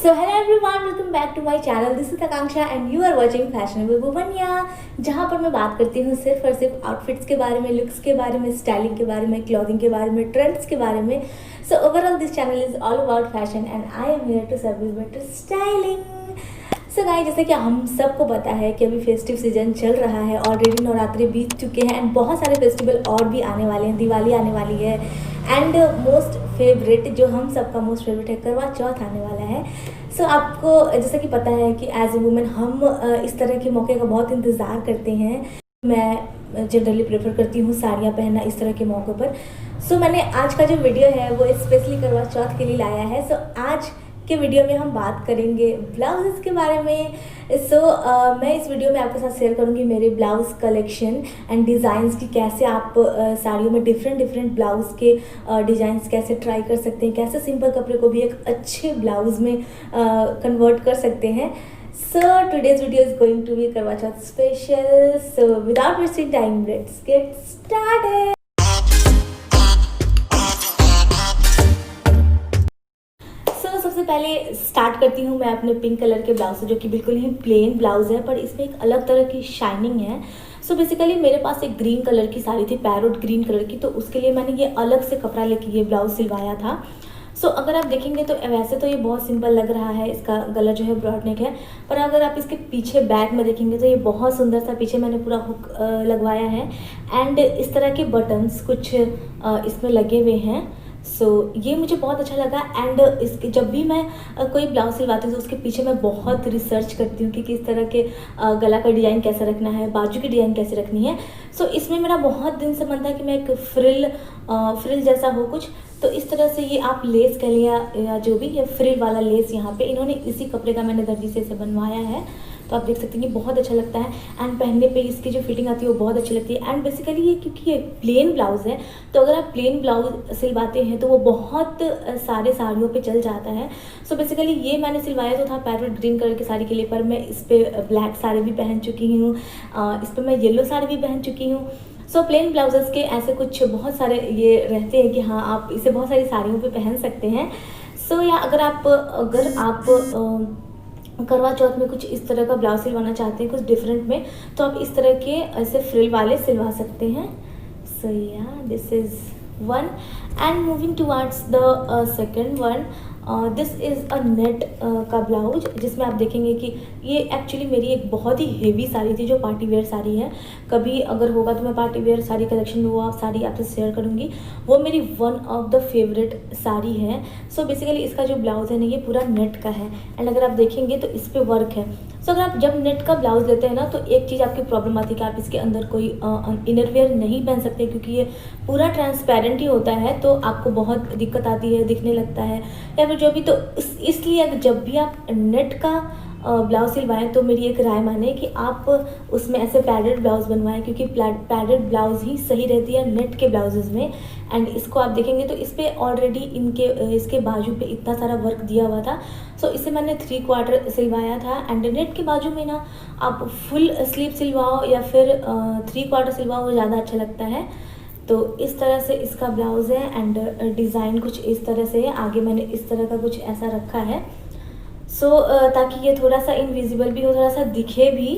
So hello everyone, welcome back to my channel. This is Akanksha and you are watching Fashionable Bhuvania, जहाँ पर मैं बात करती हूँ सिर्फ और सिर्फ आउटफिट्स के बारे में, लुक्स के बारे में, स्टाइलिंग के बारे में, क्लॉथिंग के बारे में, ट्रेंड्स के बारे में. So overall this channel is all about fashion and I am here to serve you better styling. So guys, जैसे कि हम सबको पता है कि अभी फेस्टिव सीजन चल रहा है, ऑलरेडी नवरात्रि बीत चुके हैं एंड बहुत सारे फेस्टिवल और भी आने वाले हैं. दिवाली आने वाली है एंड मोस्ट फेवरेट, जो हम सबका मोस्ट फेवरेट है, करवा चौथ आने वाला है. सो आपको जैसा कि पता है कि एज ए वुमेन हम इस तरह के मौके का बहुत इंतज़ार करते हैं. मैं जनरली प्रेफर करती हूँ साड़ियाँ पहनना इस तरह के मौक़ों पर. सो मैंने आज का जो वीडियो है वो स्पेशली करवा चौथ के लिए लाया है. सो आज के वीडियो में हम बात करेंगे ब्लाउज़ के बारे में. मैं इस वीडियो में आपके साथ शेयर करूंगी मेरे ब्लाउज़ कलेक्शन एंड डिज़ाइंस की, कैसे आप साड़ियों में डिफरेंट ब्लाउज़ के डिज़ाइंस कैसे ट्राई कर सकते हैं, कैसे सिंपल कपड़े को भी एक अच्छे ब्लाउज़ में कन्वर्ट कर सकते हैं. So today's video is going to be करवा चौथ special. So without wasting time, let's get started. सबसे पहले स्टार्ट करती हूँ मैं अपने पिंक कलर के ब्लाउज से, जो कि बिल्कुल ही प्लेन ब्लाउज है पर इसमें एक अलग तरह की शाइनिंग है. सो बेसिकली मेरे पास एक ग्रीन कलर की साड़ी थी, पैरोट ग्रीन कलर की, तो उसके लिए मैंने ये अलग से कपड़ा लेके ये ब्लाउज सिलवाया था. सो अगर आप देखेंगे तो वैसे तो ये बहुत सिंपल लग रहा है, इसका गला जो है ब्रॉड नेक है, पर अगर आप इसके पीछे बैक में देखेंगे तो ये बहुत सुंदर सा पीछे मैंने पूरा हुक लगवाया है एंड इस तरह के बटन्स कुछ इसमें लगे हुए हैं. ये मुझे बहुत अच्छा लगा एंड इसके जब भी मैं कोई ब्लाउज सिलवाती हूँ तो उसके पीछे मैं बहुत रिसर्च करती हूँ कि किस तरह के गला का डिज़ाइन कैसे रखना है, बाजू की डिज़ाइन कैसे रखनी है. इसमें मेरा बहुत दिन से मन था कि मैं एक फ्रिल जैसा हो कुछ, तो इस तरह से ये आप लेस कह लिया या जो भी, ये फ्रिल वाला लेस यहाँ पे इन्होंने इसी कपड़े का मैंने दर्जी से इसे बनवाया है. तो आप देख सकते हैं कि बहुत अच्छा लगता है एंड पहनने पे इसकी जो फिटिंग आती है वो बहुत अच्छी लगती है. एंड बेसिकली ये क्योंकि ये प्लेन ब्लाउज़ है, तो अगर आप प्लेन ब्लाउज सिलवाते हैं तो वो बहुत सारे साड़ियों पे चल जाता है. बेसिकली ये मैंने सिलवाया तो था पैरोट ग्रीन कलर की साड़ी के लिए, पर मैं इस पर ब्लैक साड़ी भी पहन चुकी हूँ, इस पर मैं येलो साड़ी भी पहन चुकी हूँ. प्लेन ब्लाउजेस के ऐसे कुछ बहुत सारे ये रहते हैं कि हाँ आप इसे बहुत सारी साड़ियों पे पहन सकते हैं. या अगर आप करवा चौथ में कुछ इस तरह का ब्लाउज सिलवाना चाहते हैं कुछ डिफरेंट में, तो आप इस तरह के ऐसे फ्रिल वाले सिलवा सकते हैं. This is one and moving towards the second one. This is a net का ब्लाउज, जिसमें आप देखेंगे कि ये एक्चुअली मेरी एक बहुत ही हेवी साड़ी थी, जो पार्टी वेयर साड़ी है. कभी अगर होगा तो मैं पार्टी वेयर साड़ी कलेक्शन में वो साड़ी आपसे शेयर करूँगी. वो मेरी one of the favourite sari है. बेसिकली इसका जो ब्लाउज़ है ना, ये पूरा नेट का है एंड अगर आप देखेंगे तो इस पर वर्क है. अगर आप जब नेट का ब्लाउज़ लेते हैं ना, तो एक चीज़ आपकी प्रॉब्लम आती है कि आप इसके अंदर कोई इनरवेयर नहीं पहन सकते, क्योंकि ये पूरा ट्रांसपेरेंट ही होता है, तो आपको बहुत दिक्कत आती है, दिखने लगता है या फिर जो भी. तो इसलिए अगर जब भी आप नेट का ब्लाउज सिलवाएं तो मेरी एक राय माने कि आप उसमें ऐसे पैडेड ब्लाउज बनवाएं, क्योंकि पैडेड ब्लाउज ही सही रहती है नेट के ब्लाउजेज़ में. एंड इसको आप देखेंगे तो इस पर ऑलरेडी इसके बाजू पे इतना सारा वर्क दिया हुआ था. इसे मैंने 3/4 सिलवाया था एंड नेट के बाजू में ना आप फुल स्लीव सिलवाओ या फिर 3/4 सिलवाओ, वो ज़्यादा अच्छा लगता है. तो इस तरह से इसका ब्लाउज़ है एंड डिज़ाइन कुछ इस तरह से है. आगे मैंने इस तरह का कुछ ऐसा रखा है ताकि ये थोड़ा सा इनविजिबल भी हो, थोड़ा सा दिखे भी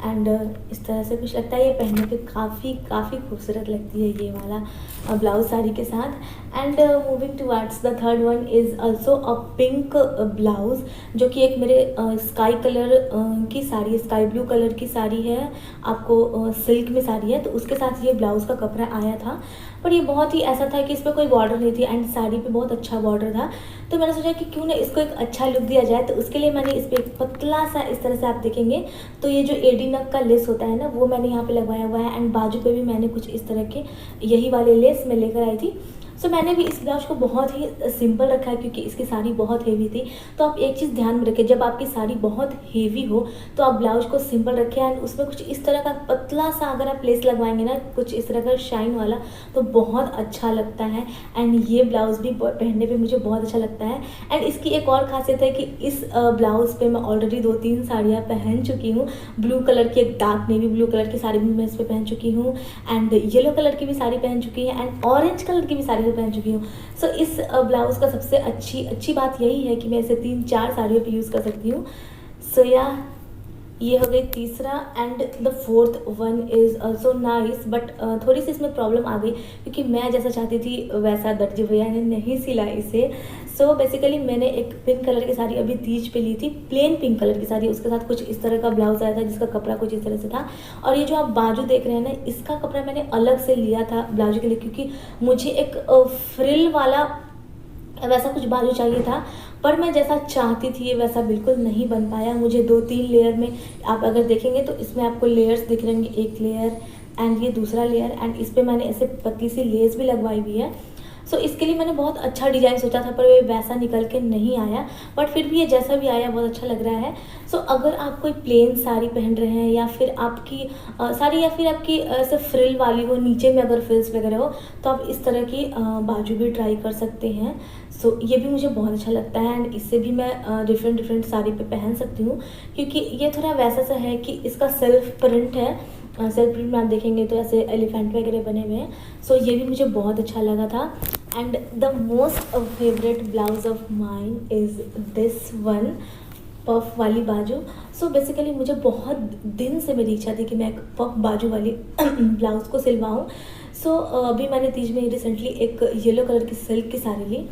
एंड इस तरह से कुछ लगता है. ये पहनने पे काफ़ी खूबसूरत लगती है ये वाला ब्लाउज साड़ी के साथ. And moving towards the third one is also a pink blouse, जो कि एक मेरे स्काई कलर की साड़ी, स्काई ब्लू कलर की साड़ी है, आपको सिल्क में साड़ी है, तो उसके साथ ये ब्लाउज़ का कपड़ा आया था. पर ये बहुत ही ऐसा था कि इस पर कोई बॉर्डर नहीं थी एंड साड़ी पे बहुत अच्छा बॉर्डर था. तो मैंने सोचा कि क्यों ना इसको एक अच्छा लुक दिया जाए, तो उसके लिए मैंने इस पर एक पतला सा, इस तरह से आप देखेंगे तो ये जो एडी नग का लेस होता है ना, वो मैंने यहाँ पे लगवाया हुआ है एंड बाजू पे भी मैंने कुछ इस तरह के यही वाले लेस मैं लेकर आई थी. मैंने भी इस ब्लाउज को बहुत ही सिंपल रखा है, क्योंकि इसकी साड़ी बहुत हेवी थी. तो आप एक चीज़ ध्यान में रखें, जब आपकी साड़ी बहुत हेवी हो तो आप ब्लाउज को सिंपल रखें एंड उसमें कुछ इस तरह का पतला सा अगर आप लेस लगवाएंगे ना, कुछ इस तरह का शाइन वाला, तो बहुत अच्छा लगता है. एंड ये ब्लाउज़ भी पहनने पे मुझे बहुत अच्छा लगता है. एंड इसकी एक और खासियत है कि इस ब्लाउज़ पे मैं ऑलरेडी 2-3 साड़ियाँ पहन चुकी हूँ. ब्लू कलर की, एक डार्क नेवी ब्लू कलर की साड़ी भी मैं इस पर पहन चुकी हूँ एंड येलो कलर की भी साड़ी पहन चुकी है एंड ऑरेंज कलर की भी साड़ी साड़ियों पहन चुकी हूँ। सो इस ब्लाउज़ का सबसे अच्छी बात यही है कि मैं इसे 3-4 साड़ियों पे यूज़ कर सकती हूँ। सो या ये हो गई तीसरा, and the fourth one is also nice, but थोड़ी सी इसमें प्रॉब्लम आ गई क्योंकि मैं जैसा चाहती थी वैसा दर्जी भैया ने नहीं सिला इसे। सो बेसिकली मैंने एक पिंक कलर की साड़ी अभी तीज पे ली थी, प्लेन पिंक कलर की साड़ी, उसके साथ कुछ इस तरह का ब्लाउज आया था जिसका कपड़ा कुछ इस तरह से था। और ये जो आप बाजू देख रहे हैं ना, इसका कपड़ा मैंने अलग से लिया था ब्लाउज के लिए क्योंकि मुझे एक फ्रिल वाला वैसा कुछ बाजू चाहिए था, पर मैं जैसा चाहती थी वैसा बिल्कुल नहीं बन पाया। मुझे 2-3 लेयर में, आप अगर देखेंगे तो इसमें आपको लेयर्स दिख रहे होंगे, एक लेयर एंड ये दूसरा लेयर, एंड इस पर मैंने ऐसे पतली सी लेस भी लगवाई हुई है। सो इसके लिए मैंने बहुत अच्छा डिज़ाइन सोचा था, पर ये वैसा निकल के नहीं आया, बट फिर भी ये जैसा भी आया बहुत अच्छा लग रहा है। सो अगर आप कोई प्लेन साड़ी पहन रहे हैं या फिर आपकी साड़ी या फिर आपकी ऐसे फ्रिल वाली हो, नीचे में अगर फ्रिल्स वगैरह हो, तो आप इस तरह की बाजू भी ट्राई कर सकते हैं। सो ये भी मुझे बहुत अच्छा लगता है, एंड इससे भी मैं डिफरेंट साड़ी पे पहन सकती हूँ क्योंकि ये थोड़ा वैसा सा है कि इसका सेल्फ प्रिंट है। सेल्फ प्रिंट में आप देखेंगे तो ऐसे एलिफेंट वगैरह बने हुए हैं। सो ये भी मुझे बहुत अच्छा लगा था। And the most favourite blouse of mine is this one, puff वाली बाजू। सो बेसिकली मुझे बहुत दिन से मेरी इच्छा थी कि मैं एक पफ बाजू वाली ब्लाउज़ को सिलवाऊँ। सो अभी मैंने तीज में रिसेंटली एक येलो कलर की सिल्क की साड़ी ली,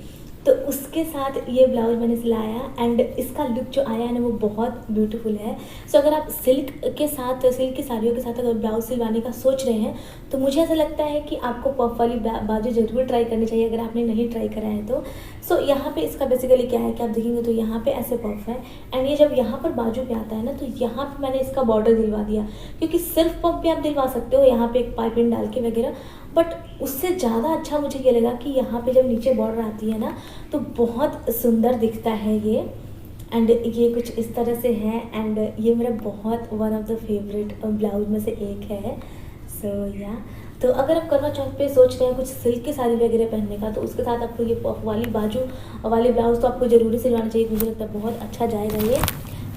तो उसके साथ ये ब्लाउज मैंने सिलाया, एंड इसका लुक जो आया है ना वो बहुत ब्यूटीफुल है। सो अगर आप सिल्क की साड़ियों के साथ अगर ब्लाउज सिलवाने का सोच रहे हैं तो मुझे ऐसा लगता है कि आपको पफ वाली बाजू ज़रूर ट्राई करनी चाहिए अगर आपने नहीं ट्राई करा है तो। सो यहाँ पे इसका बेसिकली क्या है कि आप देखेंगे तो यहाँ पे ऐसे पफ है, एंड ये जब यहाँ पर बाजू पे आता है ना तो यहाँ पे मैंने इसका बॉर्डर दिलवा दिया, क्योंकि सिर्फ पफ भी आप दिलवा सकते हो यहाँ पे एक पाइपिंग डाल के वगैरह, बट उससे ज़्यादा अच्छा मुझे ये लगा कि यहाँ पे जब नीचे बॉर्डर आती है ना तो बहुत सुंदर दिखता है ये। एंड ये कुछ इस तरह से है, एंड ये मेरा बहुत one of the favourite blouse में से एक है। सो या तो अगर आप करवा चौथ पे सोच रहे हैं कुछ सिल्क की साड़ी वगैरह पहनने का, तो उसके साथ आपको ये पफ वाली बाजू वाली ब्लाउज तो आपको ज़रूरी सिलवाना चाहिए, मुझे लगता है बहुत अच्छा जाएगा ये।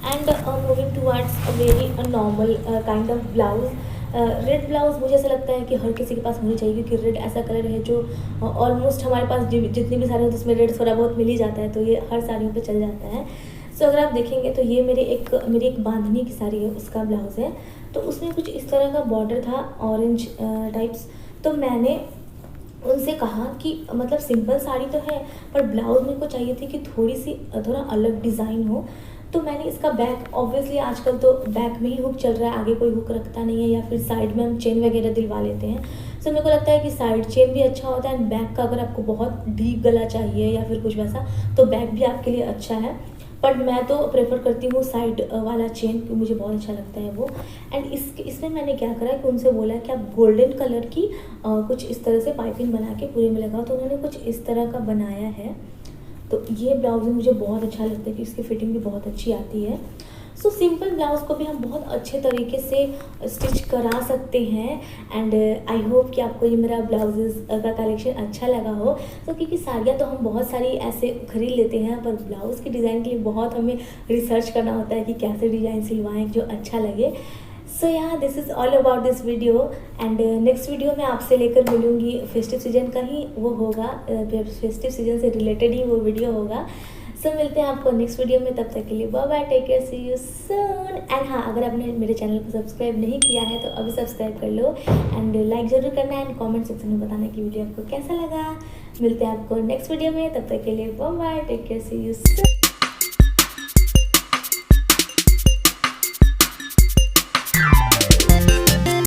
And moving towards a very normal kind of blouse, red blouse मुझे ऐसा लगता है कि हर किसी के पास होनी चाहिए, क्योंकि रेड ऐसा कलर है जो ऑलमोस्ट हमारे पास जितनी भी साड़ी होती है उसमें रेड थोड़ा बहुत मिल ही जाता है, तो ये हर साड़ियों पे चल जाता है। सो अगर आप देखेंगे तो ये मेरी एक बांधनी की साड़ी है, उसका ब्लाउज़ है, तो उसमें कुछ इस तरह का बॉर्डर था ऑरेंज टाइप्स। तो मैंने उनसे कहा कि मतलब सिंपल साड़ी तो है पर ब्लाउज़ मेरे को चाहिए थी कि थोड़ा अलग डिज़ाइन हो। तो मैंने इसका बैक, ऑब्वियसली आजकल तो बैक में ही हुक चल रहा है, आगे कोई हुक रखता नहीं है, या फिर साइड में हम चेन वगैरह दिलवा लेते हैं। सो मेरे को लगता है कि साइड चेन भी अच्छा होता है, एंड बैक का अगर आपको बहुत डीप गला चाहिए या फिर कुछ वैसा तो बैक भी आपके लिए अच्छा है, बट मैं तो प्रेफर करती हूँ साइड वाला चेन, क्योंकि मुझे बहुत अच्छा लगता है वो। एंड इसमें मैंने क्या करा कि उनसे बोला कि आप गोल्डन कलर की कुछ इस तरह से पाइपिंग बना के पूरे में लगाओ, तो उन्होंने कुछ इस तरह का बनाया है। तो ये ब्लाउज भी मुझे बहुत अच्छा लगता है कि इसकी फिटिंग भी बहुत अच्छी आती है। सो सिंपल ब्लाउज़ को भी हम बहुत अच्छे तरीके से स्टिच करा सकते हैं, एंड आई होप कि आपको ये मेरा ब्लाउजेज़ का कलेक्शन अच्छा लगा हो। तो क्योंकि साड़ियाँ तो हम बहुत सारी ऐसे खरीद लेते हैं, पर ब्लाउज़ के डिज़ाइन के लिए बहुत हमें रिसर्च करना होता है कि कैसे डिज़ाइन सिलवाएँ जो अच्छा लगे। सो या this is all about this video, and next video में आपसे लेकर मिलूँगी फेस्टिव सीजन का ही वो होगा, फेस्टिव सीजन से रिलेटेड ही वो वीडियो होगा। सो मिलते हैं आपको नेक्स्ट वीडियो में, तब तक के लिए bye bye, take care, see you soon. And हाँ, अगर आपने मेरे चैनल को सब्सक्राइब नहीं किया है तो अभी सब्सक्राइब कर लो, एंड लाइक ज़रूर करना है, एंड कमेंट सेक्शन में बताना कि वीडियो आपको कैसा लगा। मिलते हैं आपको नेक्स्ट वीडियो में, तब तक के लिए bye bye, take care, see you soon.